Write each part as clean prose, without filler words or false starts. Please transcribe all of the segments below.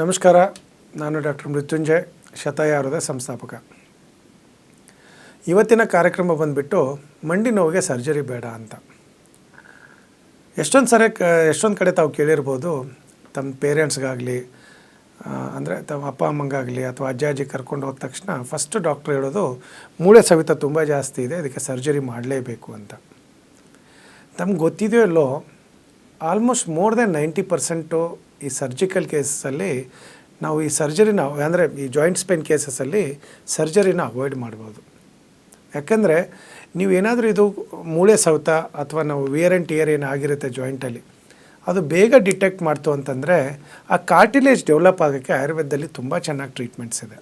ನಮಸ್ಕಾರ. ನಾನು ಡಾಕ್ಟರ್ ಮೃತ್ಯುಂಜಯ್, ಶತಾಯಾರದ ಸಂಸ್ಥಾಪಕ. ಇವತ್ತಿನ ಕಾರ್ಯಕ್ರಮ ಬಂದುಬಿಟ್ಟು ಮಂಡಿ ನೋವಿಗೆ ಸರ್ಜರಿ ಬೇಡ ಅಂತ. ಎಷ್ಟೊಂದು ಕಡೆ ತಾವು ಕೇಳಿರ್ಬೋದು, ತಮ್ಮ ಪೇರೆಂಟ್ಸ್ಗಾಗಲಿ ಅಂದರೆ ತಮ್ಮ ಅಪ್ಪ ಅಮ್ಮಂಗಾಗಲಿ ಅಥವಾ ಅಜ್ಜಿ ಕರ್ಕೊಂಡು ಹೋದ ತಕ್ಷಣ ಫಸ್ಟ್ ಡಾಕ್ಟ್ರ್ ಹೇಳೋದು ಮೂಳೆ ಸವಿತ ತುಂಬ ಜಾಸ್ತಿ ಇದೆ, ಅದಕ್ಕೆ ಸರ್ಜರಿ ಮಾಡಲೇಬೇಕು ಅಂತ. ತಮ್ಗೆ ಗೊತ್ತಿದೆಯೋ ಇಲ್ಲೋ, ಆಲ್ಮೋಸ್ಟ್ ಮೋರ್ ದೆನ್ 90% ಈ ಸರ್ಜಿಕಲ್ ಕೇಸಸ್ಸಲ್ಲಿ ನಾವು ಈ ಸರ್ಜರಿನ ಅಂದರೆ ಈ ಜಾಯಿಂಟ್ಸ್ ಪೇನ್ ಕೇಸಸ್ಸಲ್ಲಿ ಸರ್ಜರಿನ ಅವಾಯ್ಡ್ ಮಾಡ್ಬೋದು. ಯಾಕಂದರೆ ನೀವು ಏನಾದರೂ ಇದು ಮೂಳೆ ಸವೆತ ಅಥವಾ ನಾವು ವಿಯರ್ ಆ್ಯಂಡ್ ಟಿಯರ್ ಏನಾಗಿರುತ್ತೆ ಜಾಯಿಂಟಲ್ಲಿ, ಅದು ಬೇಗ ಡಿಟೆಕ್ಟ್ ಮಾಡ್ತು ಅಂತಂದರೆ ಆ ಕಾರ್ಟಿಲೇಜ್ ಡೆವಲಪ್ ಆಗೋಕ್ಕೆ ಆಯುರ್ವೇದದಲ್ಲಿ ತುಂಬ ಚೆನ್ನಾಗಿ ಟ್ರೀಟ್ಮೆಂಟ್ಸ್ ಇದೆ.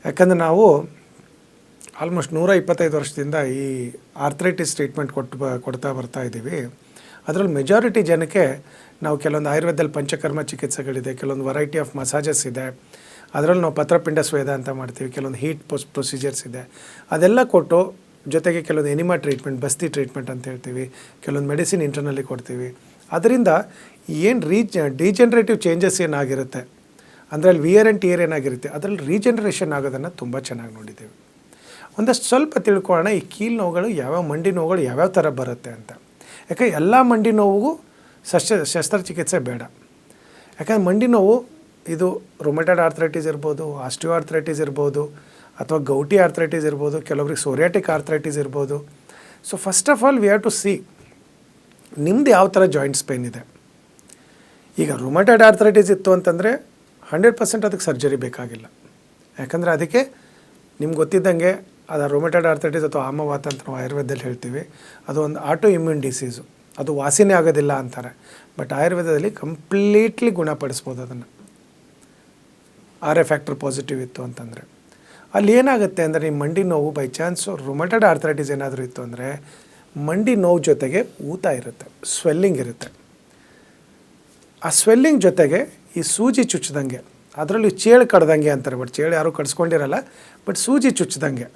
ಯಾಕಂದರೆ ನಾವು ಆಲ್ಮೋಸ್ಟ್ 125 ವರ್ಷದಿಂದ ಈ ಆರ್ಥ್ರೈಟಿಸ್ ಟ್ರೀಟ್ಮೆಂಟ್ ಕೊಡ್ತಾ ಬರ್ತಾ ಇದ್ದೀವಿ. ಅದರಲ್ಲಿ ಮೆಜಾರಿಟಿ ಜನಕ್ಕೆ ನಾವು ಕೆಲವೊಂದು ಆಯುರ್ವೇದದಲ್ಲಿ ಪಂಚಕರ್ಮ ಚಿಕಿತ್ಸೆಗಳಿದೆ, ಕೆಲವೊಂದು ವೆರೈಟಿ ಆಫ್ ಮಸಾಜಸ್ ಇದೆ, ಅದರಲ್ಲಿ ನಾವು ಪತ್ರಪಿಂಡ ಸ್ವೇದ ಅಂತ ಮಾಡ್ತೀವಿ, ಕೆಲವೊಂದು ಹೀಟ್ ಪ್ರೊಸೀಜರ್ಸ್ ಇದೆ, ಅದೆಲ್ಲ ಕೊಟ್ಟು ಜೊತೆಗೆ ಕೆಲವೊಂದು ಎನಿಮಾ ಟ್ರೀಟ್ಮೆಂಟ್, ಬಸ್ತಿ ಟ್ರೀಟ್ಮೆಂಟ್ ಅಂತ ಹೇಳ್ತೀವಿ, ಕೆಲವೊಂದು ಮೆಡಿಸಿನ್ ಇಂಟರ್ನಲ್ಲಿ ಕೊಡ್ತೀವಿ. ಅದರಿಂದ ಏನು ಡಿಜೆನ್ರೇಟಿವ್ ಚೇಂಜಸ್ ಏನಾಗಿರುತ್ತೆ ಅಂದರೆ ಅಲ್ಲಿ ವಿಯರ್ ಆ್ಯಂಡ್ ಟಿಯರ್ ಏನಾಗಿರುತ್ತೆ ಅದರಲ್ಲಿ ರೀಜೆನ್ರೇಷನ್ ಆಗೋದನ್ನು ತುಂಬ ಚೆನ್ನಾಗಿ ನೋಡಿದ್ದೀವಿ. ಒಂದಷ್ಟು ಸ್ವಲ್ಪ ತಿಳ್ಕೊಳ್ಳೋಣ, ಈ ಕೀಲು ನೋವುಗಳು ಯಾವ್ಯಾವ ಮಂಡಿ ನೋವುಗಳು ಯಾವ್ಯಾವ ಥರ ಬರುತ್ತೆ ಅಂತ. ಯಾಕೆ ಎಲ್ಲ ಮಂಡಿ ನೋವಿಗೂ ಶಸ್ತ್ರಚಿಕಿತ್ಸೆ ಬೇಡ. ಯಾಕಂದರೆ ಮಂಡಿ ನೋವು ಇದು ರೊಮೆಟಾಯ್ಡ್ ಆರ್ಥ್ರೈಟಿಸ್ ಇರ್ಬೋದು, ಆಸ್ಟಿಯೋ ಆರ್ಥ್ರೈಟಿಸ್ ಇರ್ಬೋದು, ಅಥವಾ ಗೌಟಿ ಆರ್ಥ್ರೈಟಿಸ್ ಇರ್ಬೋದು, ಕೆಲವರಿಗೆ ಸೋರಿಯಾಟಿಕ್ ಆರ್ಥ್ರೈಟಿಸ್ ಇರ್ಬೋದು. So first of all we have to see ನಿಮ್ದು ಯಾವ ಥರ ಜಾಯಿಂಟ್ಸ್ ಪೇನ್ ಇದೆ. ಈಗ ರೊಮೆಟಾಯ್ಡ್ ಆರ್ಥ್ರೈಟಿಸ್ ಇತ್ತು ಅಂತಂದರೆ 100% ಅದಕ್ಕೆ ಸರ್ಜರಿ ಬೇಕಾಗಿಲ್ಲ. ಯಾಕಂದರೆ ಅದಕ್ಕೆ ನಿಮ್ಗೆ ಗೊತ್ತಿದ್ದಂಗೆ ಅದು ರೊಮೆಟಾಯ್ಡ್ ಆರ್ಥ್ರೈಟಿಸ್ ಅಥವಾ ಆಮವಾತ ಅಂತ ನಾವು ಆಯುರ್ವೇದದಲ್ಲಿ ಹೇಳ್ತೀವಿ, ಅದು ಒಂದು ಆಟೋ ಇಮ್ಯೂನ್ ಡಿಸೀಸು, ಅದು ವಾಸಿನೇ ಆಗೋದಿಲ್ಲ ಅಂತಾರೆ. ಬಟ್ ಆಯುರ್ವೇದದಲ್ಲಿ ಕಂಪ್ಲೀಟ್ಲಿ ಗುಣಪಡಿಸ್ಬೋದು ಅದನ್ನು, RA ಫ್ಯಾಕ್ಟರ್ ಪಾಸಿಟಿವ್ ಇತ್ತು ಅಂತಂದರೆ. ಅಲ್ಲಿ ಏನಾಗುತ್ತೆ ಅಂದರೆ ನಿಮ್ಮ ಮಂಡಿ ನೋವು ಬೈ ಚಾನ್ಸು ರೊಮೆಟಾಯ್ಡ್ ಆರ್ಥ್ರೈಟಿಸ್ ಏನಾದರೂ ಇತ್ತು ಅಂದರೆ ಮಂಡಿ ನೋವು ಜೊತೆಗೆ ಊತ ಇರುತ್ತೆ, ಸ್ವೆಲ್ಲಿಂಗ್ ಇರುತ್ತೆ. ಆ ಸ್ವೆಲ್ಲಿಂಗ್ ಜೊತೆಗೆ ಈ ಸೂಜಿ ಚುಚ್ಚಿದಂಗೆ, ಅದರಲ್ಲಿ ಚೇಳು ಕಡ್ದಂಗೆ ಅಂತಾರೆ, ಬಟ್ ಚೇಳು ಯಾರೂ ಕಡಿಸ್ಕೊಂಡಿರಲ್ಲ, ಬಟ್ ಸೂಜಿ ಚುಚ್ಚಿದಂಗೆ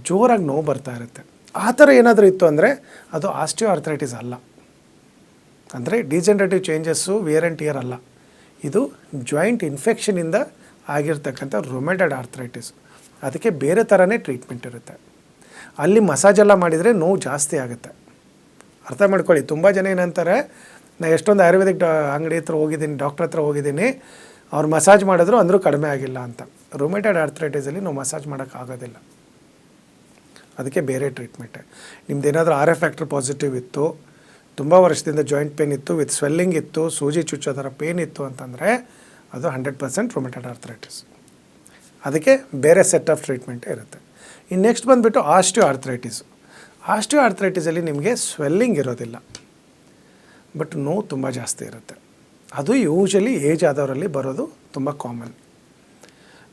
ಜೋರಾಗಿ ನೋವು ಬರ್ತಾ ಇರುತ್ತೆ. ಆ ಥರ ಏನಾದರೂ ಇತ್ತು ಅಂದರೆ ಅದು ಆಸ್ಟಿಯೋ ಆರ್ಥ್ರೈಟಿಸ್ ಅಲ್ಲ, ಅಂದರೆ degenerative changes wear and tear ಅಲ್ಲ, ಇದು ಜಾಯಿಂಟ್ ಇನ್ಫೆಕ್ಷನಿಂದ ಆಗಿರ್ತಕ್ಕಂಥ ರೊಮೆಟಾಯ್ಡ್ ಆರ್ಥ್ರೈಟಿಸ್. ಅದಕ್ಕೆ ಬೇರೆ ಥರನೇ ಟ್ರೀಟ್ಮೆಂಟ್ ಇರುತ್ತೆ. ಅಲ್ಲಿ ಮಸಾಜೆಲ್ಲ ಮಾಡಿದರೆ ನೋವು ಜಾಸ್ತಿ ಆಗುತ್ತೆ. ಅರ್ಥ ಮಾಡ್ಕೊಳ್ಳಿ. ತುಂಬ ಜನ ಏನಂತಾರೆ, ನಾನು ಎಷ್ಟೊಂದು ಆಯುರ್ವೇದಿಕ್ ಅಂಗಡಿ ಹತ್ರ ಹೋಗಿದ್ದೀನಿ, ಡಾಕ್ಟ್ರ್ ಹತ್ರ ಹೋಗಿದ್ದೀನಿ, ಅವ್ರು ಮಸಾಜ್ ಮಾಡಿದ್ರು ಅಂದರೂ ಕಡಿಮೆ ಆಗಿಲ್ಲ ಅಂತ. ರೊಮೆಟಾಯ್ಡ್ ಆರ್ಥ್ರೈಟಿಸಲ್ಲಿ ನಾವು ಮಸಾಜ್ ಮಾಡೋಕ್ಕಾಗೋದಿಲ್ಲ, ಅದಕ್ಕೆ ಬೇರೆ ಟ್ರೀಟ್ಮೆಂಟೇ. ನಿಮ್ದು ಏನಾದರೂ RA ಫ್ಯಾಕ್ಟರ್ ಪಾಸಿಟಿವ್ ಇತ್ತು, ತುಂಬ ವರ್ಷದಿಂದ ಜಾಯಿಂಟ್ ಪೇನ್ ಇತ್ತು, ವಿತ್ ಸ್ವೆಲ್ಲಿಂಗ್ ಇತ್ತು, ಸೂಜಿ ಚುಚ್ಚೋ ಥರ ಪೇನ್ ಇತ್ತು ಅಂತಂದರೆ ಅದು 100% ರೊಮೆಟಾಯ್ಡ್ ಆರ್ಥ್ರೈಟಿಸ್. ಅದಕ್ಕೆ ಬೇರೆ ಸೆಟ್ ಆಫ್ ಟ್ರೀಟ್ಮೆಂಟೇ ಇರುತ್ತೆ. ಇನ್ನು ನೆಕ್ಸ್ಟ್ ಬಂದುಬಿಟ್ಟು ಆಸ್ಟಿಯೋ ಆರ್ಥ್ರೈಟಿಸು. ಆಸ್ಟಿಯೋ ಆರ್ಥ್ರೈಟಿಸಲ್ಲಿ ನಿಮಗೆ ಸ್ವೆಲ್ಲಿಂಗ್ ಇರೋದಿಲ್ಲ, ಬಟ್ ನೋವು ತುಂಬ ಜಾಸ್ತಿ ಇರುತ್ತೆ. ಅದು ಯೂಶಲಿ ಏಜ್ ಆದವರಲ್ಲಿ ಬರೋದು ತುಂಬ ಕಾಮನ್.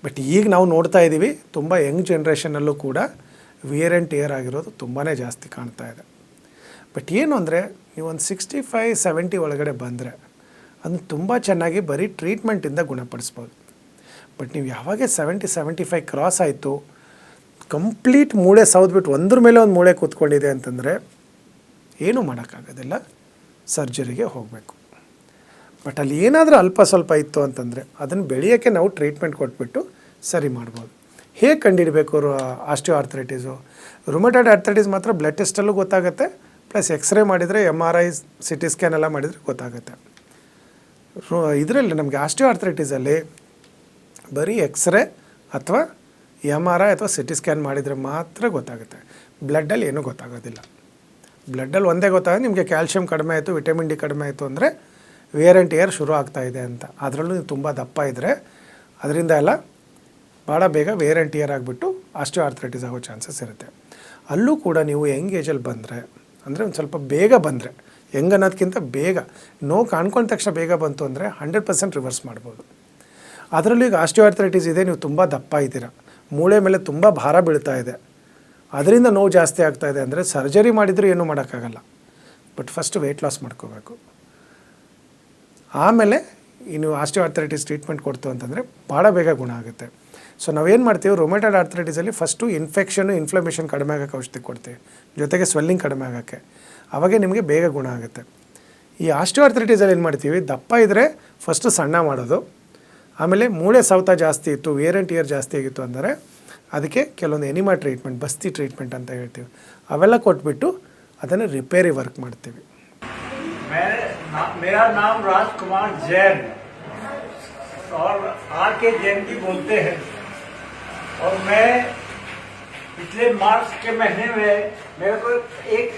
ಬಟ್ ಈಗ ನಾವು ನೋಡ್ತಾ ಇದ್ದೀವಿ, ತುಂಬ ಯಂಗ್ ಜನ್ರೇಷನಲ್ಲೂ ಕೂಡ ವಿಯರ್ ಆ್ಯಂಡ್ ಟಿಯರ್ ಆಗಿರೋದು ತುಂಬಾ ಜಾಸ್ತಿ ಕಾಣ್ತಾ ಇದೆ. ಬಟ್ ಏನು ಅಂದರೆ ನೀವು ಒಂದು 65-70 ಒಳಗಡೆ ಬಂದರೆ ಅದನ್ನು ತುಂಬ ಚೆನ್ನಾಗಿ ಬರೀ ಟ್ರೀಟ್ಮೆಂಟಿಂದ ಗುಣಪಡಿಸ್ಬೋದು. ಬಟ್ ನೀವು ಯಾವಾಗ 70-75 ಕ್ರಾಸ್ ಆಯಿತು, ಕಂಪ್ಲೀಟ್ ಮೂಳೆ ಸೌದ್ಬಿಟ್ಟು ಒಂದ್ರ ಮೇಲೆ ಒಂದು ಮೂಳೆ ಕೂತ್ಕೊಂಡಿದೆ ಅಂತಂದರೆ ಏನೂ ಮಾಡೋಕ್ಕಾಗೋದಿಲ್ಲ, ಸರ್ಜರಿಗೆ ಹೋಗಬೇಕು. ಬಟ್ ಅಲ್ಲಿ ಏನಾದರೂ ಅಲ್ಪ ಸ್ವಲ್ಪ ಇತ್ತು ಅಂತಂದರೆ ಅದನ್ನು ಬೆಳೆಯೋಕ್ಕೆ ನಾವು ಟ್ರೀಟ್ಮೆಂಟ್ ಕೊಟ್ಬಿಟ್ಟು ಸರಿ ಮಾಡ್ಬೋದು. ಹೇಗೆ ಕಂಡುಹಿಡಬೇಕು ಆಸ್ಟಿಯೋ ಆರ್ಥ್ರೈಟಿಸು? ರೊಮೆಟಾಯ್ಡ್ ಆರ್ಥ್ರೈಟಿಸ್ ಮಾತ್ರ ಬ್ಲಡ್ ಟೆಸ್ಟಲ್ಲೂ ಗೊತ್ತಾಗುತ್ತೆ, ಪ್ಲಸ್ ಎಕ್ಸ್ರೇ ಮಾಡಿದರೆ MRI CT ಸ್ಕ್ಯಾನ್ ಎಲ್ಲ ಮಾಡಿದರೆ ಗೊತ್ತಾಗುತ್ತೆ. ಇದರಲ್ಲಿ ನಮಗೆ ಆಸ್ಟಿಯೋ ಆರ್ಥ್ರೈಟಿಸಲ್ಲಿ ಬರೀ ಎಕ್ಸ್ರೇ ಅಥವಾ MRI ಅಥವಾ CT ಸ್ಕ್ಯಾನ್ ಮಾಡಿದರೆ ಮಾತ್ರ ಗೊತ್ತಾಗುತ್ತೆ. ಬ್ಲಡ್ಡಲ್ಲಿ ಏನೂ ಗೊತ್ತಾಗೋದಿಲ್ಲ. ಬ್ಲಡ್ಡಲ್ಲಿ ಒಂದೇ ಗೊತ್ತಾಗುತ್ತೆ, ನಿಮಗೆ ಕ್ಯಾಲ್ಶಿಯಂ ಕಡಿಮೆ ಆಯಿತು, ವಿಟಮಿನ್ ಡಿ ಕಡಿಮೆ ಆಯಿತು ಅಂದರೆ ವಿಯರ್ ಆ್ಯಂಡ್ ಟಿಯರ್ ಶುರು ಆಗ್ತಾಯಿದೆ ಅಂತ. ಅದರಲ್ಲೂ ನೀವು ತುಂಬ ದಪ್ಪ ಇದ್ದರೆ ಅದರಿಂದ ಎಲ್ಲ ಭಾಳ ಬೇಗ ವಿಯರ್ ಆ್ಯಂಡ್ ಟಿಯರ್ ಆಗಿಬಿಟ್ಟು ಆಸ್ಟಿಯೋ ಆರ್ಥ್ರೈಟಿಸ್ ಆಗೋ ಚಾನ್ಸಸ್ ಇರುತ್ತೆ. ಅಲ್ಲೂ ಕೂಡ ನೀವು ಯಂಗ್ ಏಜಲ್ಲಿ ಬಂದರೆ, ಅಂದರೆ ಒಂದು ಸ್ವಲ್ಪ ಬೇಗ ಬಂದರೆ, ಹೆಂಗ್ ಅನ್ನೋದಕ್ಕಿಂತ ಬೇಗ ನೋವು ಕಾಣ್ಕೊಂಡ ತಕ್ಷಣ ಬೇಗ ಬಂತು ಅಂದರೆ 100% ರಿವರ್ಸ್ ಮಾಡ್ಬೋದು. ಅದರಲ್ಲೂ ಈಗ ಆಸ್ಟಿಯೋ ಆರ್ಥ್ರೈಟಿಸ್ ಇದೆ, ನೀವು ತುಂಬ ದಪ್ಪ ಇದ್ದೀರಾ, ಮೂಳೆ ಮೇಲೆ ತುಂಬ ಭಾರ ಬೀಳ್ತಾ ಇದೆ, ಅದರಿಂದ ನೋವು ಜಾಸ್ತಿ ಆಗ್ತಾಯಿದೆ ಅಂದರೆ ಸರ್ಜರಿ ಮಾಡಿದರೂ ಏನೂ ಮಾಡೋಕ್ಕಾಗಲ್ಲ. ಬಟ್ ಫಸ್ಟ್ ವೆಯ್ಟ್ ಲಾಸ್ ಮಾಡ್ಕೋಬೇಕು. ಆಮೇಲೆ ಇನ್ನು ಆಸ್ಟಿಯೋ ಆರ್ಥ್ರೈಟಿಸ್ ಟ್ರೀಟ್ಮೆಂಟ್ ಕೊಡ್ತು ಅಂತಂದರೆ ಭಾಳ ಬೇಗ ಗುಣ ಆಗುತ್ತೆ. ಸೊ ನಾವೇನು ಮಾಡ್ತೀವಿ, ರೊಮೆಟಾಯ್ಡ್ ಆರ್ಥ್ರೈಟಿಸಲ್ಲಿ ಫಸ್ಟು ಇನ್ಫ್ಲಮೇಷನ್ ಕಡಿಮೆ ಆಗೋಕ್ಕೆ ಔಷಧಿ ಕೊಡ್ತೀವಿ, ಜೊತೆಗೆ ಸ್ವೆಲ್ಲಿಂಗ್ ಕಡಿಮೆ ಆಗೋಕ್ಕೆ, ಆವಾಗೇ ನಿಮಗೆ ಬೇಗ ಗುಣ ಆಗುತ್ತೆ. ಈ ಆಸ್ಟಿಯೋ ಆರ್ಥ್ರೈಟಿಸಲ್ಲಿ ಏನು ಮಾಡ್ತೀವಿ, ದಪ್ಪ ಇದ್ದರೆ ಫಸ್ಟು ಸಣ್ಣ ಮಾಡೋದು, ಆಮೇಲೆ ಮೂಳೆ ಸವೆತ ಜಾಸ್ತಿ ಇತ್ತು, ವೇರ್ ಆ್ಯಂಡ್ ಟಿಯರ್ ಜಾಸ್ತಿ ಆಗಿತ್ತು ಅಂದರೆ ಅದಕ್ಕೆ ಕೆಲವೊಂದು ಎನಿಮಾ ಟ್ರೀಟ್ಮೆಂಟ್, ಬಸ್ತಿ ಟ್ರೀಟ್ಮೆಂಟ್ ಅಂತ ಹೇಳ್ತೀವಿ, ಅವೆಲ್ಲ ಕೊಟ್ಬಿಟ್ಟು ಅದನ್ನು ರಿಪೇರಿ ವರ್ಕ್ ಮಾಡ್ತೀವಿ. मेरा नाम राजकुमार जैन और आर के जैन भी बोलते हैं, और मैं पिछले मार्च के महीने में मेरे को एक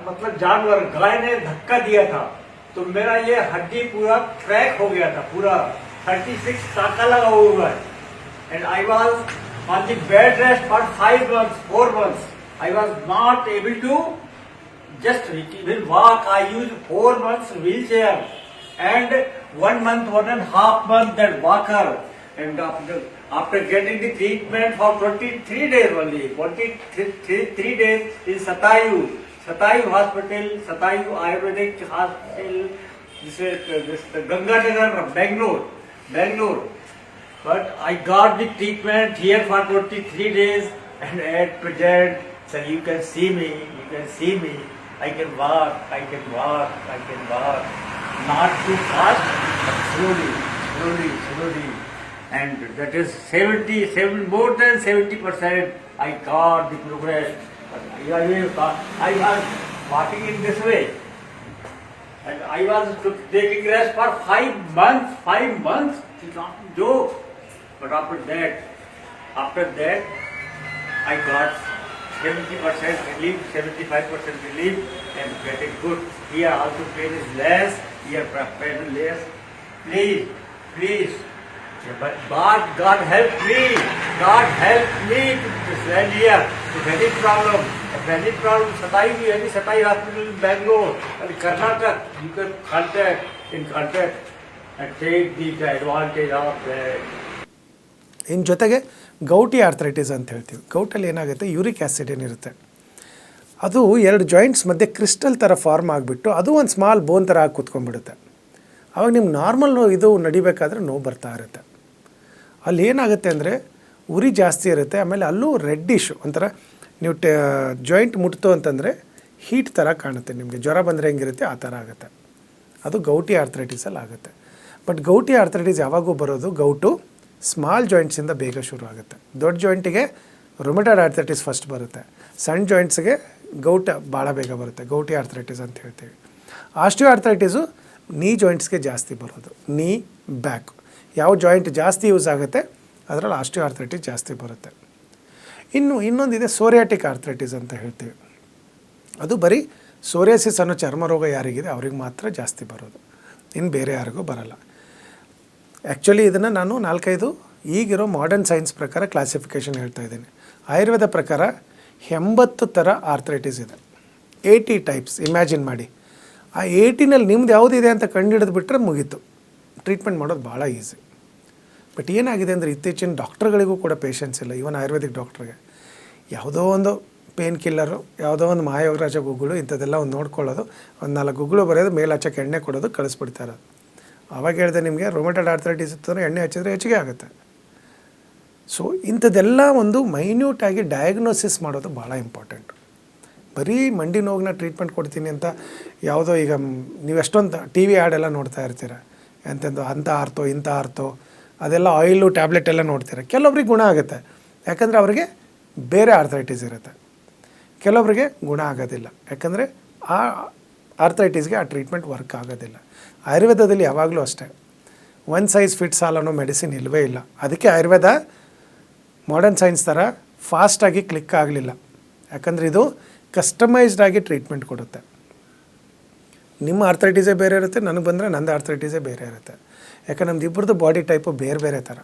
मतलब जानवर गाय ने धक्का दिया था, तो मेरा ये हड्डी पूरा क्रैक हो गया था, पूरा 36 टाका लगा हुआ है, and I was on the bed rest for 5 months, 4 months. I was not able to just even walk. I used 4 months wheelchair and 1 month, 1.5 month that walker. And after getting the treatment for 23 days only, 23 days in Satayu Hospital, Satayu Ayurvedic Hospital, this Ganganagar, Bangalore. But I got the treatment here for 23 days, and at present, so you can see me. I can walk. Not too fast, but slowly. And that is 77, more than 70%. I got the progress. But I was walking in this way, and I was taking rest for 5 months. 5 months, it's not a joke. But after that, I got 70% relief, 75% relief, and getting good. Here also pain is less. Here pain is less. Please. But God help me. To stand here. If any problem, Satayu Hospital in Bangalore and Karnataka, you can contact and take the advantage of that. ಇನ್ನು ಜೊತೆಗೆ ಗೌಟಿ arthritis ಅಂತ ಹೇಳ್ತೀವಿ. ಗೌಟಲ್ಲಿ ಏನಾಗುತ್ತೆ, uric acid ಏನಿರುತ್ತೆ ಅದು 2 joints ಮಧ್ಯೆ crystal ಥರ form ಆಗಿಬಿಟ್ಟು ಅದು ಒಂದು ಸ್ಮಾಲ್ ಬೋನ್ ಥರ ಆಗಿ ಕೂತ್ಕೊಂಡ್ಬಿಡುತ್ತೆ. ಆವಾಗ ನಿಮ್ಮ ನಾರ್ಮಲ್ ಇದು ನಡಿಬೇಕಾದ್ರೆ ನೋವು ಬರ್ತಾ ಇರುತ್ತೆ. ಅಲ್ಲಿ ಏನಾಗುತ್ತೆ ಅಂದರೆ ಉರಿ ಜಾಸ್ತಿ ಇರುತ್ತೆ, ಆಮೇಲೆ ಅಲ್ಲೂ ರೆಡ್ಡಿಶ್ ಒಂಥರ ನೀವು ಜಾಯಿಂಟ್ ಮುಟ್ತು ಅಂತಂದರೆ ಹೀಟ್ ಥರ ಕಾಣುತ್ತೆ. ನಿಮಗೆ ಜ್ವರ ಬಂದರೆ ಹೆಂಗಿರುತ್ತೆ ಆ ಥರ ಆಗುತ್ತೆ. ಅದು ಗೌಟಿ ಆರ್ಥ್ರೈಟಿಸಲ್ಲಿ ಆಗುತ್ತೆ. ಬಟ್ ಗೌಟಿ ಆರ್ಥ್ರೈಟಿಸ್ ಯಾವಾಗೂ ಬರೋದು ಗೌಟು ಸ್ಮಾಲ್ ಜಾಯಿಂಟ್ಸಿಂದ ಬೇಗ ಶುರು ಆಗುತ್ತೆ. ದೊಡ್ಡ ಜಾಯಿಂಟಿಗೆ ರೊಮೆಟಾಯ್ಡ್ ಆರ್ಥ್ರೈಟಿಸ್ ಫಸ್ಟ್ ಬರುತ್ತೆ, ಸಣ್ಣ ಜಾಯಿಂಟ್ಸ್ಗೆ ಗೌಟ ಭಾಳ ಬೇಗ ಬರುತ್ತೆ, ಗೌಟಿ ಆರ್ಥ್ರೈಟಿಸ್ ಅಂತ ಹೇಳ್ತೀವಿ. ಆಸ್ಟಿಯೋ ಆರ್ಥ್ರೈಟಿಸು ನೀ ಜಾಯಿಂಟ್ಸ್ಗೆ ಜಾಸ್ತಿ ಬರೋದು, ನೀ ಬ್ಯಾಕ್ ಯಾವ ಜಾಯಿಂಟ್ ಜಾಸ್ತಿ ಯೂಸ್ ಆಗುತ್ತೆ ಅದರಲ್ಲಿ ಆಸ್ಟಿಯೋ ಆರ್ಥ್ರೈಟಿಸ್ ಜಾಸ್ತಿ ಬರುತ್ತೆ. ಇನ್ನೊಂದಿದೆ ಸೋರಿಯಾಟಿಕ್ ಆರ್ಥ್ರೈಟಿಸ್ ಅಂತ ಹೇಳ್ತೀವಿ. ಅದು ಬರೀ ಸೋರಿಯಾಸಿಸ್ ಅನ್ನೋ ಚರ್ಮ ರೋಗ ಯಾರಿಗಿದೆ ಅವ್ರಿಗೆ ಮಾತ್ರ ಜಾಸ್ತಿ ಬರೋದು, ಇನ್ನು ಬೇರೆ ಯಾರಿಗೂ ಬರಲ್ಲ. ಆ್ಯಕ್ಚುಲಿ ಇದನ್ನು ನಾನು 4-5 ಈಗಿರೋ ಮಾಡರ್ನ್ ಸೈನ್ಸ್ ಪ್ರಕಾರ ಕ್ಲಾಸಿಫಿಕೇಷನ್ ಹೇಳ್ತಾ ಇದ್ದೀನಿ. ಆಯುರ್ವೇದ ಪ್ರಕಾರ 80 ಥರ ಆರ್ಥ್ರೈಟಿಸ್ ಇದೆ, 80 ಟೈಪ್ಸ್. ಇಮ್ಯಾಜಿನ್ ಮಾಡಿ, ಆ 80ನಲ್ಲಿ ನಿಮ್ದು ಯಾವುದಿದೆ ಅಂತ ಕಂಡುಹಿಡಿದು ಬಿಟ್ಟರೆ ಮುಗೀತು, ಟ್ರೀಟ್ಮೆಂಟ್ ಮಾಡೋದು ಭಾಳ ಈಸಿ. ಬಟ್ ಏನಾಗಿದೆ ಅಂದರೆ ಇತ್ತೀಚಿನ ಡಾಕ್ಟ್ರುಗಳಿಗೂ ಕೂಡ ಪೇಷನ್ಸ್ ಇಲ್ಲ. ಇವನ್ ಆಯುರ್ವೇದಿಕ್ ಡಾಕ್ಟ್ರಿಗೆ ಯಾವುದೋ ಒಂದು ಪೇನ್ ಕಿಲ್ಲರು, ಯಾವುದೋ ಒಂದು ಮಹಾಯೋಗರಾಜ ಗುಗ್ಗಳು ಇಂಥದ್ದೆಲ್ಲ ಒಂದು ನೋಡ್ಕೊಳ್ಳೋದು, ಒಂದು 4 ಗುಗ್ಗಳು ಬರೆಯೋದು, ಮೇಲೆ ಹಚ್ಚಕ್ಕೆ ಎಣ್ಣೆ ಕೊಡೋದು, ಕಳಿಸ್ಬಿಡ್ತಾ ಇರೋದು. ಆವಾಗ ಹೇಳಿದೆ ನಿಮಗೆ ರೊಮೆಟಾಯ್ಡ್ ಆರ್ಥ್ರೈಟಿಸ್ ಇತ್ತು ಎಣ್ಣೆ ಹಚ್ಚಿದ್ರೆ ಹೆಚ್ಚಿಗೆ ಆಗುತ್ತೆ. ಸೊ ಇಂಥದ್ದೆಲ್ಲ ಒಂದು ಮೈನ್ಯೂಟಾಗಿ ಡಯಾಗ್ನೋಸಿಸ್ ಮಾಡೋದು ಭಾಳ ಇಂಪಾರ್ಟೆಂಟು. ಬರೀ ಮಂಡಿ ನೋವಿನ ಟ್ರೀಟ್ಮೆಂಟ್ ಕೊಡ್ತೀನಿ ಅಂತ ಯಾವುದೋ ಈಗ ನೀವು ಎಷ್ಟೊಂದು ಟಿ ವಿ ಆ್ಯಡೆಲ್ಲ ನೋಡ್ತಾ ಇರ್ತೀರ, ಎಂತೆಂದು ಅಂಥ ಆರ್ತೋ ಇಂಥ ಆರ್ತೋ ಅದೆಲ್ಲ ಆಯಿಲು ಟ್ಯಾಬ್ಲೆಟ್ ಎಲ್ಲ ನೋಡ್ತೀರ. ಕೆಲವೊಬ್ರಿಗೆ ಗುಣ ಆಗುತ್ತೆ, ಯಾಕಂದರೆ ಅವರಿಗೆ ಬೇರೆ ಆರ್ಥ್ರೈಟಿಸ್ ಇರುತ್ತೆ. ಕೆಲವೊಬ್ಬರಿಗೆ ಗುಣ ಆಗೋದಿಲ್ಲ, ಯಾಕಂದರೆ ಆ ಆರ್ಥ್ರೈಟಿಸ್ಗೆ ಆ ಟ್ರೀಟ್ಮೆಂಟ್ ವರ್ಕ್ ಆಗೋದಿಲ್ಲ. ಆಯುರ್ವೇದದಲ್ಲಿ ಯಾವಾಗಲೂ ಅಷ್ಟೇ ಒನ್ ಸೈಜ್ ಫಿಟ್ಸ್ ಆಲ್ ಅನ್ನೋ ಮೆಡಿಸಿನ್ ಇಲ್ಲವೇ ಇಲ್ಲ. ಅದಕ್ಕೆ ಆಯುರ್ವೇದ ಮಾಡರ್ನ್ ಸೈನ್ಸ್ ಥರ ಫಾಸ್ಟಾಗಿ ಕ್ಲಿಕ್ ಆಗಲಿಲ್ಲ, ಯಾಕಂದರೆ ಇದು ಕಸ್ಟಮೈಸ್ಡಾಗಿ ಟ್ರೀಟ್ಮೆಂಟ್ ಕೊಡುತ್ತೆ. ನಿಮ್ಮ ಆರ್ಥ್ರೈಟಿಸೇ ಬೇರೆ ಇರುತ್ತೆ, ನನಗೆ ಬಂದರೆ ನಂದು ಆರ್ಥ್ರೈಟಿಸೇ ಬೇರೆ ಇರುತ್ತೆ. ಯಾಕಂದ್ರೆ ನಮ್ದು ಇಬ್ಬರದ್ದು ಬಾಡಿ ಟೈಪು ಬೇರೆ ಥರ.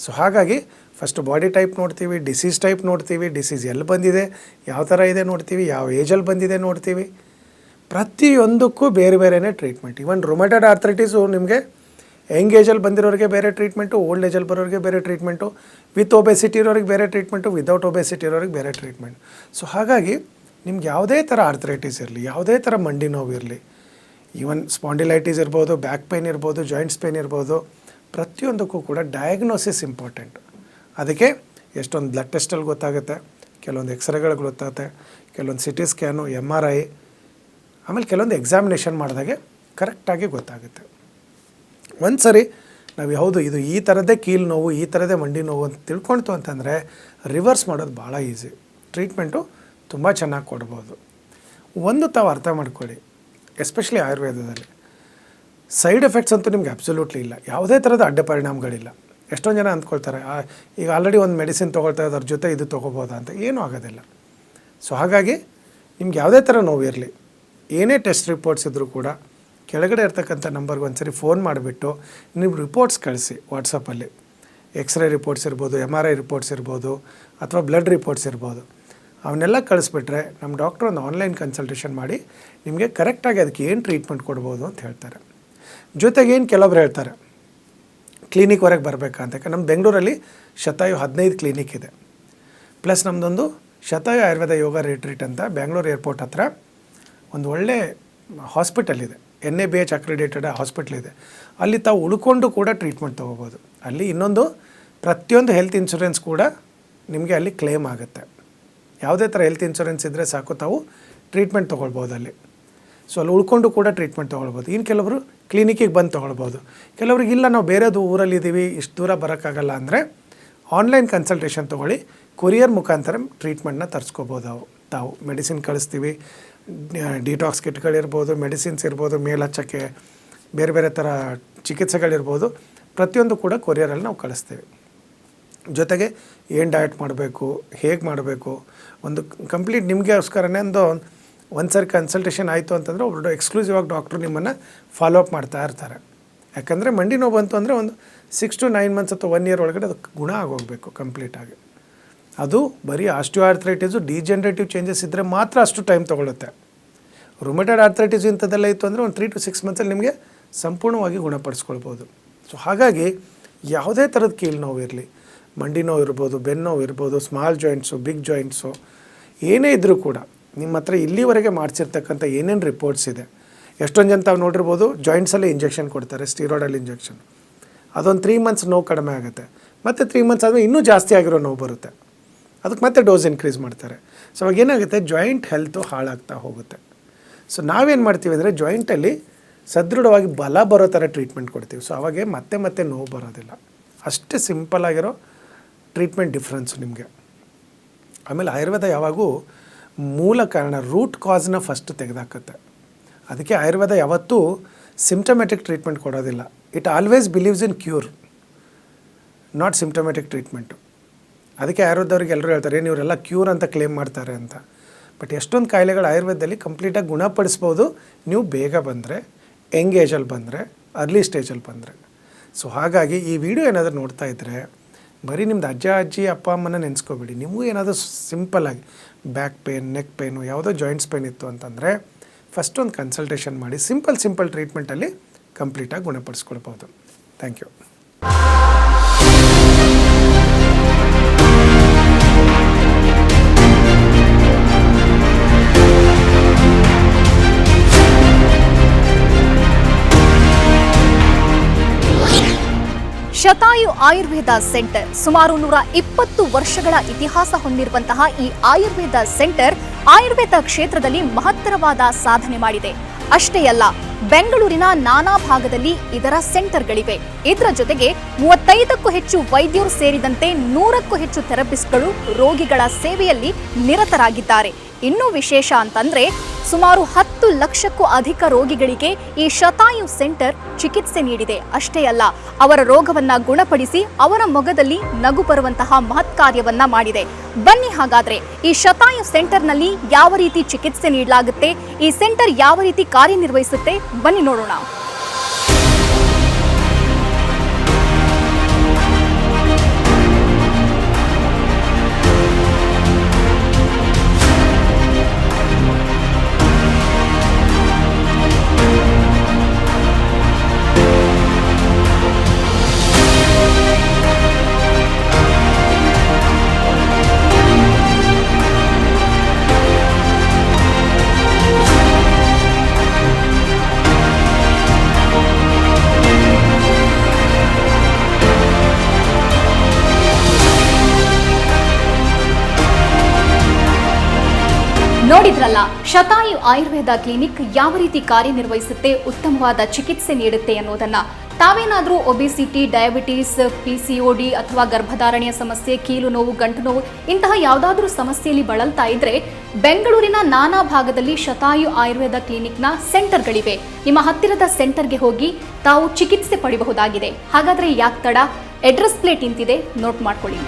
ಸೊ ಹಾಗಾಗಿ ಫಸ್ಟ್ ಬಾಡಿ ಟೈಪ್ ನೋಡ್ತೀವಿ, ಡಿಸೀಸ್ ಟೈಪ್ ನೋಡ್ತೀವಿ, ಡಿಸೀಸ್ ಎಲ್ಲಿ ಬಂದಿದೆ, ಯಾವ ಥರ ಇದೆ ನೋಡ್ತೀವಿ, ಯಾವ ಏಜಲ್ಲಿ ಬಂದಿದೆ ನೋಡ್ತೀವಿ. ಪ್ರತಿಯೊಂದಕ್ಕೂ ಬೇರೆನೇ ಟ್ರೀಟ್ಮೆಂಟ್. ಇವನ್ ರೊಮೆಟಾಯ್ಡ್ ಆರ್ಥ್ರೈಟಿಸು ನಿಮಗೆ ಯಂಗ್ ಏಜಲ್ಲಿ ಬಂದಿರೋರಿಗೆ ಬೇರೆ ಟ್ರೀಟ್ಮೆಂಟು, ಓಲ್ಡ್ ಏಜಲ್ಲಿ ಬರೋರಿಗೆ ಬೇರೆ ಟ್ರೀಟ್ಮೆಂಟು, ವಿತ್ ಒಬೆಸಿಟಿ ಇರೋರಿಗೆ ಬೇರೆ ಟ್ರೀಟ್ಮೆಂಟು, ವಿದೌಟ್ ಒಬೆಸಿಟಿ ಇರೋರಿಗೆ ಬೇರೆ ಟ್ರೀಟ್ಮೆಂಟ್. ಸೊ ಹಾಗಾಗಿ ನಿಮ್ಗೆ ಯಾವುದೇ ಥರ ಆರ್ಥ್ರೈಟಿಸ್ ಇರಲಿ, ಯಾವುದೇ ಥರ ಮಂಡಿ ನೋವು ಇರಲಿ, ಈವನ್ ಸ್ಪಾಂಡಿಲೈಟಿಸ್ ಇರ್ಬೋದು, ಬ್ಯಾಕ್ ಪೇನ್ ಇರ್ಬೋದು, ಜಾಯಿಂಟ್ಸ್ ಪೇನ್ ಇರ್ಬೋದು, ಪ್ರತಿಯೊಂದಕ್ಕೂ ಕೂಡ ಡಯಾಗ್ನೋಸಿಸ್ ಇಂಪಾರ್ಟೆಂಟ್. ಅದಕ್ಕೆ ಎಷ್ಟೊಂದು ಬ್ಲಡ್ ಟೆಸ್ಟಲ್ಲಿ ಗೊತ್ತಾಗುತ್ತೆ, ಕೆಲವೊಂದು ಎಕ್ಸ್ರೇಗಳು ಗೊತ್ತಾಗುತ್ತೆ, ಕೆಲವೊಂದು CT ಸ್ಕ್ಯಾನು, MRI, ಆಮೇಲೆ ಕೆಲವೊಂದು ಎಕ್ಸಾಮಿನೇಷನ್ ಮಾಡಿದಾಗೆ ಕರೆಕ್ಟಾಗಿ ಗೊತ್ತಾಗುತ್ತೆ. ಒಂದು ಸರಿ ನಾವು ಯಾವುದು ಇದು ಈ ಥರದ್ದೇ ಕೀಲು ನೋವು, ಈ ಥರದ್ದೇ ಮಂಡಿ ನೋವು ಅಂತ ತಿಳ್ಕೊಳ್ತು ಅಂತಂದರೆ ರಿವರ್ಸ್ ಮಾಡೋದು ಭಾಳ ಈಸಿ. ಟ್ರೀಟ್ಮೆಂಟು ತುಂಬ ಚೆನ್ನಾಗಿ ಕೊಡ್ಬೋದು. ಒಂದು ತಾವು ಅರ್ಥ ಮಾಡ್ಕೊಳ್ಳಿ, ಎಸ್ಪೆಷಲಿ ಆಯುರ್ವೇದದಲ್ಲಿ ಸೈಡ್ ಎಫೆಕ್ಟ್ಸ್ ಅಂತೂ ನಿಮ್ಗೆ ಅಬ್ಸಲ್ಯೂಟ್ಲಿ ಇಲ್ಲ, ಯಾವುದೇ ಥರದ ಅಡ್ಡ ಪರಿಣಾಮಗಳಿಲ್ಲ. ಎಷ್ಟೊಂದು ಜನ ಅಂದ್ಕೊಳ್ತಾರೆ ಈಗ ಆಲ್ರೆಡಿ ಒಂದು ಮೆಡಿಸಿನ್ ತೊಗೊಳ್ತಾ ಇರೋದ್ರ ಜೊತೆ ಇದು ತೊಗೋಬೋದಾ ಅಂತ. ಏನೂ ಆಗೋದಿಲ್ಲ. ಸೊ ಹಾಗಾಗಿ ನಿಮ್ಗೆ ಯಾವುದೇ ಥರ ನೋವು ಇರಲಿ, ಏನೇ ಟೆಸ್ಟ್ ರಿಪೋರ್ಟ್ಸ್ ಇದ್ದರೂ ಕೂಡ ಕೆಳಗಡೆ ಇರ್ತಕ್ಕಂಥ ನಂಬರ್ಗೆ ಒಂದು ಸರಿ ಫೋನ್ ಮಾಡಿಬಿಟ್ಟು ನೀವು ರಿಪೋರ್ಟ್ಸ್ ಕಳಿಸಿ ವಾಟ್ಸಪ್ಪಲ್ಲಿ. ಎಕ್ಸ್ರೇ ರಿಪೋರ್ಟ್ಸ್ ಇರ್ಬೋದು, MRI ರಿಪೋರ್ಟ್ಸ್ ಇರ್ಬೋದು, ಅಥವಾ ಬ್ಲಡ್ ರಿಪೋರ್ಟ್ಸ್ ಇರ್ಬೋದು. ಅವನ್ನೆಲ್ಲ ಕಳಿಸ್ಬಿಟ್ರೆ ನಮ್ಮ ಡಾಕ್ಟ್ರು ಒಂದು ಆನ್ಲೈನ್ ಕನ್ಸಲ್ಟೇಷನ್ ಮಾಡಿ ನಿಮಗೆ ಕರೆಕ್ಟಾಗಿ ಅದಕ್ಕೆ ಏನು ಟ್ರೀಟ್ಮೆಂಟ್ ಕೊಡ್ಬೋದು ಅಂತ ಹೇಳ್ತಾರೆ. ಜೊತೆಗೆ ಏನು ಕೆಲವೊಬ್ರು ಹೇಳ್ತಾರೆ ಕ್ಲಿನಿಕ್ವರೆಗೆ ಬರಬೇಕಾ ಅಂತ. ನಮ್ಮ ಬೆಂಗಳೂರಲ್ಲಿ ಶತಾಯು 15 ಕ್ಲಿನಿಕ್ ಇದೆ. ಪ್ಲಸ್ ನಮ್ಮದೊಂದು ಶತಾಯು ಆಯುರ್ವೇದ ಯೋಗ ರಿಟ್ರೀಟ್ ಅಂತ ಬೆಂಗಳೂರು ಏರ್ಪೋರ್ಟ್ ಹತ್ರ ಒಂದು ಒಳ್ಳೆ ಹಾಸ್ಪಿಟಲ್ ಇದೆ, NABH ಅಕ್ರಿಡೇಟೆಡ್ ಹಾಸ್ಪಿಟ್ಲ್ ಇದೆ. ಅಲ್ಲಿ ತಾವು ಉಳ್ಕೊಂಡು ಕೂಡ ಟ್ರೀಟ್ಮೆಂಟ್ ತೊಗೋಬೋದು. ಅಲ್ಲಿ ಇನ್ನೊಂದು ಪ್ರತಿಯೊಂದು ಹೆಲ್ತ್ ಇನ್ಶೂರೆನ್ಸ್ ಕೂಡ ನಿಮಗೆ ಅಲ್ಲಿ ಕ್ಲೇಮ್ ಆಗುತ್ತೆ. ಯಾವುದೇ ಥರ ಹೆಲ್ತ್ ಇನ್ಶೂರೆನ್ಸ್ ಇದ್ದರೆ ಸಾಕು, ತಾವು ಟ್ರೀಟ್ಮೆಂಟ್ ತೊಗೊಳ್ಬೋದು ಅಲ್ಲಿ. ಸೊ ಅಲ್ಲಿ ಉಳ್ಕೊಂಡು ಕೂಡ ಟ್ರೀಟ್ಮೆಂಟ್ ತೊಗೊಳ್ಬೋದು. ಇನ್ನು ಕೆಲವರು ಕ್ಲಿನಿಕ್ಕಿಗೆ ಬಂದು ತೊಗೊಳ್ಬೋದು. ಕೆಲವ್ರಿಗೆ ಇಲ್ಲ ನಾವು ಬೇರೆದು ಊರಲ್ಲಿದ್ದೀವಿ, ಇಷ್ಟು ದೂರ ಬರೋಕ್ಕಾಗಲ್ಲ ಅಂದರೆ ಆನ್ಲೈನ್ ಕನ್ಸಲ್ಟೇಷನ್ ತೊಗೊಳ್ಳಿ, ಕೊರಿಯರ್ ಮುಖಾಂತರ ಟ್ರೀಟ್ಮೆಂಟ್ನ ತರಿಸ್ಕೋಬೋದು. ತಾವು ಮೆಡಿಸಿನ್ ಕಳಿಸ್ತೀವಿ, ಡಿಟಾಕ್ಸ್ ಕಿಟ್ಗಳಿರ್ಬೋದು, ಮೆಡಿಸಿನ್ಸ್ ಇರ್ಬೋದು, ಮೇಲ್ ಹಚ್ಚೋಕ್ಕೆ ಬೇರೆ ಬೇರೆ ಥರ ಚಿಕಿತ್ಸೆಗಳಿರ್ಬೋದು, ಪ್ರತಿಯೊಂದು ಕೂಡ ಕೊರಿಯರಲ್ಲಿ ನಾವು ಕಳಿಸ್ತೀವಿ. ಜೊತೆಗೆ ಏನು ಡಯಟ್ ಮಾಡಬೇಕು, ಹೇಗೆ ಮಾಡಬೇಕು, ಒಂದು ಕಂಪ್ಲೀಟ್ ನಿಮಗೋಸ್ಕರನೇ ಒಂದು ಸರಿ ಕನ್ಸಲ್ಟೇಷನ್ ಆಯಿತು ಅಂತಂದರೆ ಒಬ್ಬರು ಎಕ್ಸ್ಕ್ಲೂಸಿವ್ ಆಗಿ ಡಾಕ್ಟ್ರು ನಿಮ್ಮನ್ನು ಫಾಲೋ ಅಪ್ ಮಾಡ್ತಾ ಇರ್ತಾರೆ. ಯಾಕಂದರೆ ಮಂಡಿ ನೋವು ಬಂತು ಅಂದರೆ ಒಂದು 6 to 9 months ಅಥವಾ 1 year ಒಳಗಡೆ ಅದಕ್ಕೆ ಗುಣ ಆಗೋಗಬೇಕು ಕಂಪ್ಲೀಟಾಗಿ. ಅದು ಬರೀ ಆಸ್ಟಿಯೋಆರ್ಥ್ರೈಟಿಸು ಡಿಜೆನರೇಟಿವ್ ಚೇಂಜಸ್ ಇದ್ದರೆ ಮಾತ್ರ ಅಷ್ಟು ಟೈಮ್ ತೊಗೊಳುತ್ತೆ. ರುಮೆಟೆಡ್ ಆರ್ಥ್ರೈಟಿಸ್ ಇಂಥದ್ದೆಲ್ಲ ಇತ್ತು ಅಂದರೆ ಒಂದು 3 to 6 months ನಿಮಗೆ ಸಂಪೂರ್ಣವಾಗಿ ಗುಣಪಡಿಸ್ಕೊಳ್ಬೋದು. ಸೊ ಹಾಗಾಗಿ ಯಾವುದೇ ಥರದ ಕೀಲು ನೋವು ಇರಲಿ, ಮಂಡಿ ನೋವು ಇರ್ಬೋದು, ಬೆನ್ನು ನೋವು ಇರ್ಬೋದು, ಸ್ಮಾಲ್ ಜಾಯಿಂಟ್ಸು, ಬಿಗ್ ಜಾಯಿಂಟ್ಸು, ಏನೇ ಇದ್ದರೂ ಕೂಡ ನಿಮ್ಮ ಹತ್ರ ಇಲ್ಲಿವರೆಗೆ ಮಾಡಿಸಿರ್ತಕ್ಕಂಥ ಏನೇನು ರಿಪೋರ್ಟ್ಸ್ ಇದೆ. ಎಷ್ಟೊಂದು ಜನ ತಾವು ನೋಡಿರ್ಬೋದು ಜಾಯಿಂಟ್ಸಲ್ಲೇ ಇಂಜೆಕ್ಷನ್ ಕೊಡ್ತಾರೆ, ಸ್ಟೀರಾಯ್ಡಲ್ ಇಂಜೆಕ್ಷನ್. ಅದೊಂದು 3 months ನೋವು ಕಡಿಮೆ ಆಗುತ್ತೆ, ಮತ್ತು 3 months ಆದಮೇಲೆ ಇನ್ನೂ ಜಾಸ್ತಿ ಆಗಿರೋ ನೋವು ಬರುತ್ತೆ, ಅದಕ್ಕೆ ಮತ್ತೆ ಡೋಸ್ ಇನ್ಕ್ರೀಸ್ ಮಾಡ್ತಾರೆ. ಸೊ ಅವಾಗ ಏನಾಗುತ್ತೆ, ಜಾಯಿಂಟ್ ಹೆಲ್ತು ಹಾಳಾಗ್ತಾ ಹೋಗುತ್ತೆ. ಸೊ ನಾವೇನು ಮಾಡ್ತೀವಿ ಅಂದರೆ ಜಾಯಿಂಟಲ್ಲಿ ಸದೃಢವಾಗಿ ಬಲ ಬರೋ ಥರ ಟ್ರೀಟ್ಮೆಂಟ್ ಕೊಡ್ತೀವಿ. ಸೊ ಅವಾಗೆ ಮತ್ತೆ ನೋವು ಬರೋದಿಲ್ಲ. ಅಷ್ಟೇ ಸಿಂಪಲ್ಲಾಗಿರೋ ಟ್ರೀಟ್ಮೆಂಟ್ ಡಿಫ್ರೆನ್ಸು ನಿಮಗೆ. ಆಮೇಲೆ ಆಯುರ್ವೇದ ಯಾವಾಗೂ ಮೂಲ ಕಾರಣ, ರೂಟ್ ಕಾಸ್ನ ಫಸ್ಟ್ ತೆಗೆದಾಕತ್ತೆ. ಅದಕ್ಕೆ ಆಯುರ್ವೇದ ಯಾವತ್ತೂ ಸಿಂಪ್ಟಮ್ಯಾಟಿಕ್ ಟ್ರೀಟ್ಮೆಂಟ್ ಕೊಡೋದಿಲ್ಲ. It always believes in cure, not symptomatic treatment. ಅದಕ್ಕೆ ಆಯುರ್ವೇದವ್ರಿಗೆ ಎಲ್ಲರೂ ಹೇಳ್ತಾರೆ ಏನು ಇವರೆಲ್ಲ ಕ್ಯೂರ್ ಅಂತ ಕ್ಲೇಮ್ ಮಾಡ್ತಾರೆ ಅಂತ. ಬಟ್ ಎಷ್ಟೊಂದು ಕಾಯಿಲೆಗಳು ಆಯುರ್ವೇದದಲ್ಲಿ ಕಂಪ್ಲೀಟಾಗಿ ಗುಣಪಡಿಸ್ಬೋದು ನೀವು ಬೇಗ ಬಂದರೆ, ಯಂಗ್ ಏಜಲ್ಲಿ ಬಂದರೆ, ಅರ್ಲಿ ಸ್ಟೇಜಲ್ಲಿ ಬಂದರೆ. ಸೊ ಹಾಗಾಗಿ ಈ ವಿಡಿಯೋ ಏನಾದರೂ ನೋಡ್ತಾ ಇದ್ದರೆ ಬರೀ ನಿಮ್ದು ಅಜ್ಜ ಅಜ್ಜಿ ಅಪ್ಪ ಅಮ್ಮನ ನೆನೆಸ್ಕೋಬೇಡಿ. ನಿಮಗೂ ಏನಾದರೂ ಸಿಂಪಲ್ಲಾಗಿ ಬ್ಯಾಕ್ ಪೇನ್, ನೆಕ್ ಪೇನು, ಯಾವುದೋ ಜಾಯಿಂಟ್ಸ್ ಪೇನ್ ಇತ್ತು ಅಂತಂದರೆ ಫಸ್ಟ್ ಒಂದು ಕನ್ಸಲ್ಟೇಷನ್ ಮಾಡಿ ಸಿಂಪಲ್ ಟ್ರೀಟ್ಮೆಂಟಲ್ಲಿ ಕಂಪ್ಲೀಟಾಗಿ ಗುಣಪಡಿಸ್ಕೊಳ್ಬೋದು. Thank you. Shatayu Ayurveda centre ಸುಮಾರು 120 ವರ್ಷಗಳ ಇತಿಹಾಸ ಹೊಂದಿರುವಂತಹ ಈ ಆಯುರ್ವೇದ ಸೆಂಟರ್ ಆಯುರ್ವೇದ ಕ್ಷೇತ್ರದಲ್ಲಿ ಮಹತ್ತರವಾದ ಸಾಧನೆ ಮಾಡಿದೆ. ಅಷ್ಟೇ ಅಲ್ಲ, ಬೆಂಗಳೂರಿನ ನಾನಾ ಭಾಗದಲ್ಲಿ ಇದರ ಸೆಂಟರ್ಗಳಿವೆ. ಇದರ ಜೊತೆಗೆ 35ಕ್ಕೂ ಹೆಚ್ಚು ವೈದ್ಯರು ಸೇರಿದಂತೆ 100ಕ್ಕೂ ಹೆಚ್ಚು ಥೆರಪಿಸ್ಟ್ಗಳು ರೋಗಿಗಳ ಸೇವೆಯಲ್ಲಿ ನಿರತರಾಗಿದ್ದಾರೆ. ಇನ್ನೂ ವಿಶೇಷ ಅಂತಂದ್ರೆ ಸುಮಾರು 10 ಲಕ್ಷಕ್ಕೂ ಅಧಿಕ ರೋಗಿಗಳಿಗೆ ಈ ಶತಾಯು ಸೆಂಟರ್ ಚಿಕಿತ್ಸೆ ನೀಡಿದೆ. ಅಷ್ಟೇ ಅಲ್ಲ, ಅವರ ರೋಗವನ್ನ ಗುಣಪಡಿಸಿ ಅವರ ಮೊಗದಲ್ಲಿ ನಗು ಬರುವಂತಹ ಮಹತ್ ಕಾರ್ಯವನ್ನ ಮಾಡಿದೆ. ಬನ್ನಿ ಹಾಗಾದ್ರೆ ಈ ಶತಾಯು ಸೆಂಟರ್ನಲ್ಲಿ ಯಾವ ರೀತಿ ಚಿಕಿತ್ಸೆ ನೀಡಲಾಗುತ್ತೆ, ಈ ಸೆಂಟರ್ ಯಾವ ರೀತಿ ಕಾರ್ಯನಿರ್ವಹಿಸುತ್ತೆ, ಬನ್ನಿ ನೋಡೋಣ. ನೋಡಿದ್ರಲ್ಲ, ಶತಾಯು ಆಯುರ್ವೇದ ಕ್ಲಿನಿಕ್ ಯಾವ ರೀತಿ ಕಾರ್ಯನಿರ್ವಹಿಸುತ್ತೆ, ಉತ್ತಮವಾದ ಚಿಕಿತ್ಸೆ ನೀಡುತ್ತೆ ಅನ್ನೋದನ್ನ. ತಾವೇನಾದರೂ ಒಬಿಸಿಟಿ, ಡಯಾಬಿಟೀಸ್, PCOD ಅಥವಾ ಗರ್ಭಧಾರಣೆಯ ಸಮಸ್ಯೆ, ಕೀಲು ನೋವು, ಗಂಟು ನೋವು ಇಂತಹ ಯಾವುದಾದ್ರೂ ಸಮಸ್ಯೆಯಲ್ಲಿ ಬಳಲ್ತಾ ಇದ್ರೆ ಬೆಂಗಳೂರಿನ ನಾನಾ ಭಾಗದಲ್ಲಿ ಶತಾಯು ಆಯುರ್ವೇದ ಕ್ಲಿನಿಕ್ನ ಸೆಂಟರ್ಗಳಿವೆ. ನಿಮ್ಮ ಹತ್ತಿರದ ಸೆಂಟರ್ಗೆ ಹೋಗಿ ತಾವು ಚಿಕಿತ್ಸೆ ಪಡೆಯಬಹುದಾಗಿದೆ. ಹಾಗಾದ್ರೆ ಯಾಕೆ ತಡ? ಅಡ್ರೆಸ್ ಪ್ಲೇಟ್ ಇಂತಿದೆ, ನೋಟ್ ಮಾಡ್ಕೊಳ್ಳಿ.